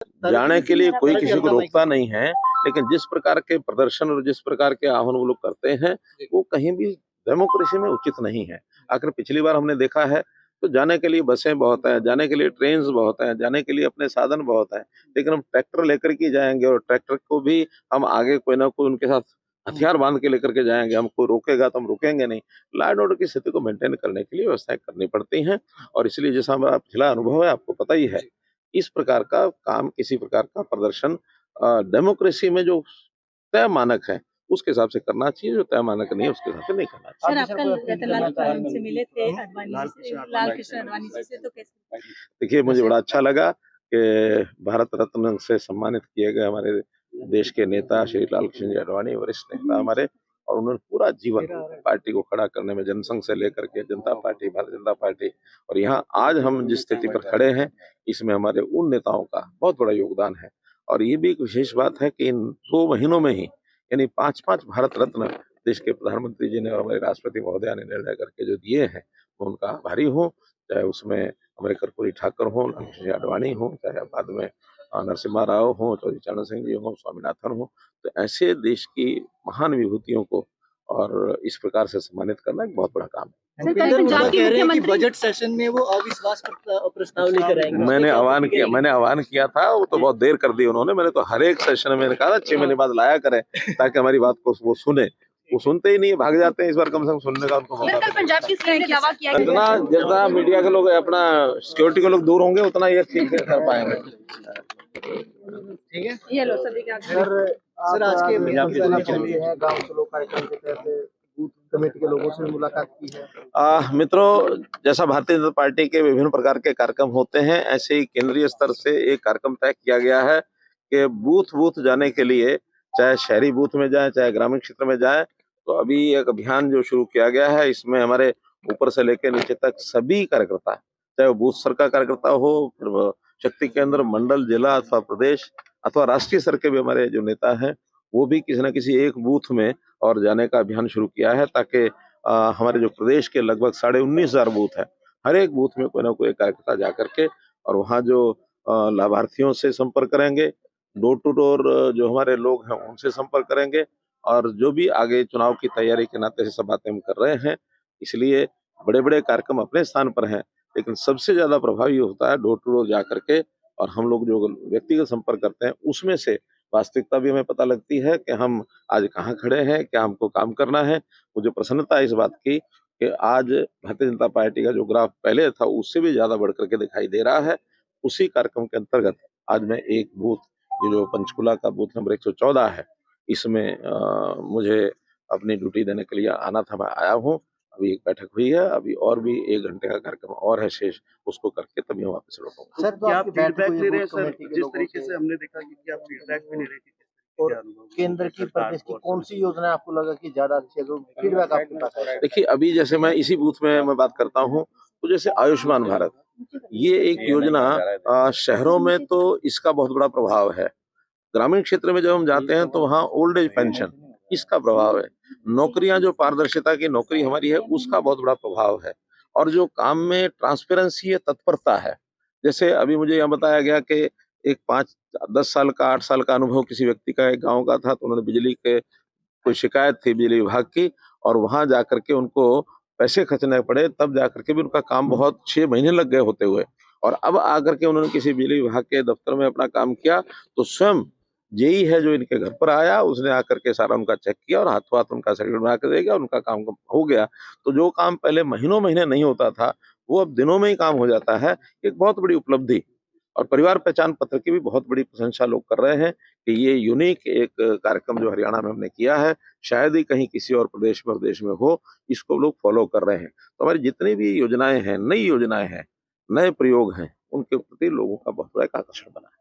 जाने के लिए कोई किसी को रोकता नहीं है, लेकिन जिस प्रकार के प्रदर्शन और जिस प्रकार के आह्वान वो लोग करते हैं, वो कहीं भी डेमोक्रेसी में उचित नहीं है। आखिर पिछली बार हमने देखा है, तो जाने के लिए बसें बहुत हैं, जाने के लिए ट्रेन्स बहुत हैं, जाने के लिए अपने साधन बहुत हैं, लेकिन हम ट्रैक्टर लेकर के जाएँगे और ट्रैक्टर को भी हम आगे कोई ना कोई उनके साथ हथियार बाँध के लेकर के जाएँगे, हमको रोकेगा तो हम रुकेंगे नहीं। लॉ एंड ऑर्डर की स्थिति को मेंटेन करने के लिए व्यवस्थाएँ करनी पड़ती हैं और इसलिए जैसा हमारा पिछला अनुभव है, आपको पता ही है। इस प्रकार का काम, किसी प्रकार का प्रदर्शन डेमोक्रेसी में जो तय मानक है, उसके हिसाब से करना चाहिए, जो तय मानक नहीं है, उसके हिसाब से नहीं करना चाहिए। सर, आप कल रतनलाल से मिले थे लाल कृष्ण आडवाणी जी से, तो कैसे? देखिए, मुझे बड़ा अच्छा लगा कि भारत रत्न से सम्मानित किए गए हमारे देश के नेता श्री लालकृष्ण जी आडवाणी, वरिष्ठ नेता हमारे, और उन्होंने पूरा जीवन पार्टी को खड़ा करने में जनसंघ से लेकर के जनता पार्टी, भारतीय जनता पार्टी, और यहाँ आज हम जिस स्थिति पर खड़े हैं, इसमें हमारे उन नेताओं का बहुत बड़ा योगदान है। और ये भी एक विशेष बात है कि इन 2 महीनों में ही यानी 5-5 भारत रत्न देश के प्रधानमंत्री जी ने और हमारे राष्ट्रपति महोदया ने निर्णय करके जो दिए हैं, मैं उनका आभारी हूँ। चाहे उसमें हमारे कर्पूरी ठाकुर हों, लालकृष्ण जी आडवाणी हों, चाहे बाद में नरसिम्हा राव हों, चौधरी चरण सिंह जी हों, स्वामीनाथन हों, तो ऐसे देश की महान विभूतियों को और इस प्रकार से सम्मानित करना एक बहुत बड़ा काम है। सर, कल पंजाब के मुख्यमंत्री बजट सेशन में वो अविश्वास प्रस्ताव लेकर आएंगे। मैंने आह्वान किया था, वो तो बहुत देर कर दी उन्होंने। मैंने तो हर एक सेशन में मैंने कहा था 6 महीने बाद लाया करें, ताकि हमारी बात को वो सुने। वो सुनते ही नहीं है, भाग जाते हैं। इस बार कम से कम सुनने का उनको मौका कल पंजाब की सीएम ने दावा किया कि जितना मीडिया के लोग अपना सिक्योरिटी के लोग दूर होंगे, उतना ये ठीक कर पाएंगे। ठीक है, ये लो सभी का सर आज के गांव से लोग कार्यक्रम के तहत बूथ कमेटी के लोगों से मुलाकात की है। मित्रों, जैसा भारतीय जनता पार्टी के विभिन्न प्रकार के कार्यक्रम होते हैं, ऐसे ही केंद्रीय स्तर से एक कार्यक्रम तय किया गया है कि बूथ बूथ जाने के लिए, चाहे शहरी बूथ में जाए, चाहे ग्रामीण क्षेत्र में जाए, तो अभी एक अभियान जो शुरू किया गया है, इसमें हमारे ऊपर से लेकर नीचे तक सभी कार्यकर्ता, चाहे वो बूथ स्तर का कार्यकर्ता हो, फिर शक्ति केंद्र, मंडल, जिला अथवा प्रदेश अथवा राष्ट्रीय स्तर के भी हमारे जो नेता हैं, वो भी किसी न किसी एक बूथ में और जाने का अभियान शुरू किया है, ताकि हमारे जो प्रदेश के लगभग 19,500 बूथ है, हर एक बूथ में कोई ना कोई कार्यकर्ता जाकर के और वहाँ जो लाभार्थियों से संपर्क करेंगे, डोर टू डोर जो हमारे लोग हैं उनसे संपर्क करेंगे, और जो भी आगे चुनाव की तैयारी के नाते से सब बातें हम कर रहे हैं। इसलिए बड़े-बड़े कार्यक्रम अपने स्थान पर हैं, लेकिन सबसे ज्यादा प्रभावी होता है डोर टू डोर जा करके, और हम लोग जो व्यक्तिगत संपर्क करते हैं, उसमें से वास्तविकता भी हमें पता लगती है कि हम आज कहाँ खड़े हैं, क्या हमको काम करना है। मुझे प्रसन्नता है इस बात की कि आज भारतीय जनता पार्टी का जो ग्राफ पहले था, उससे भी ज्यादा बढ़ करके दिखाई दे रहा है। उसी कार्यक्रम के अंतर्गत आज मैं एक बूथ, ये जो पंचकुला का बूथ नंबर 114 है, इसमें मुझे अपनी ड्यूटी देने के लिए आना था, मैं आया हूँ। अभी एक बैठक हुई है, अभी और भी 1 घंटे का कार्यक्रम और है शेष, उसको करके तभी हम वापस लौटूंगा। सर, तो क्या आपकी फीडबैक बैठक ले हुई रहे हैं बूथ सर? कमेटी के जिस लोगों तरीके से, से हमने देखा कि आप फीडबैक भी ले रहे थे, और केंद्र की प्रदेश की कौन सी योजना आपको लगा कि ज्यादा अच्छी है, जो फीडबैक आपके पास है? देखिए, अभी जैसे मैं इसी बूथ में मैं बात करता हूँ, तो जैसे आयुष्मान भारत, ये एक योजना शहरों में तो इसका बहुत बड़ा प्रभाव है। ग्रामीण क्षेत्र में जब हम जाते हैं तो वहाँ ओल्ड एज पेंशन, इसका प्रभाव है। नौकरियां, जो पारदर्शिता की नौकरी हमारी है, उसका बहुत बड़ा प्रभाव है। और जो काम में ट्रांसपेरेंसी है, तत्परता है। जैसे अभी मुझे यहाँ बताया गया कि एक 5-10 साल का, 8 साल का अनुभव किसी व्यक्ति का एक गांव का था, तो उन्होंने बिजली के कोई शिकायत थी बिजली विभाग की, और वहां जाकर के उनको पैसे खर्चने पड़े, तब जाकर के भी उनका काम बहुत 6 महीने लग गए होते हुए, और अब आकर के उन्होंने किसी बिजली विभाग के दफ्तर में अपना काम किया, तो स्वयं जेई है जो इनके घर पर आया, उसने आकर के सारा उनका चेक किया और हाथों हाथ उनका सर्टिफिकेट बना के दे गया, उनका काम हो गया। तो जो काम पहले महीनों महीने नहीं होता था, वो अब दिनों में ही काम हो जाता है। एक बहुत बड़ी उपलब्धि, और परिवार पहचान पत्र की भी बहुत बड़ी प्रशंसा लोग कर रहे हैं कि ये यूनिक एक कार्यक्रम जो हरियाणा में हमने किया है, शायद ही कहीं किसी और प्रदेश में और देश में हो, इसको लोग फॉलो कर रहे हैं। तो हमारी जितनी भी योजनाएं हैं, नई योजनाएं हैं, नए प्रयोग हैं, उनके प्रति लोगों का बहुत बड़ा एक आकर्षण बना है।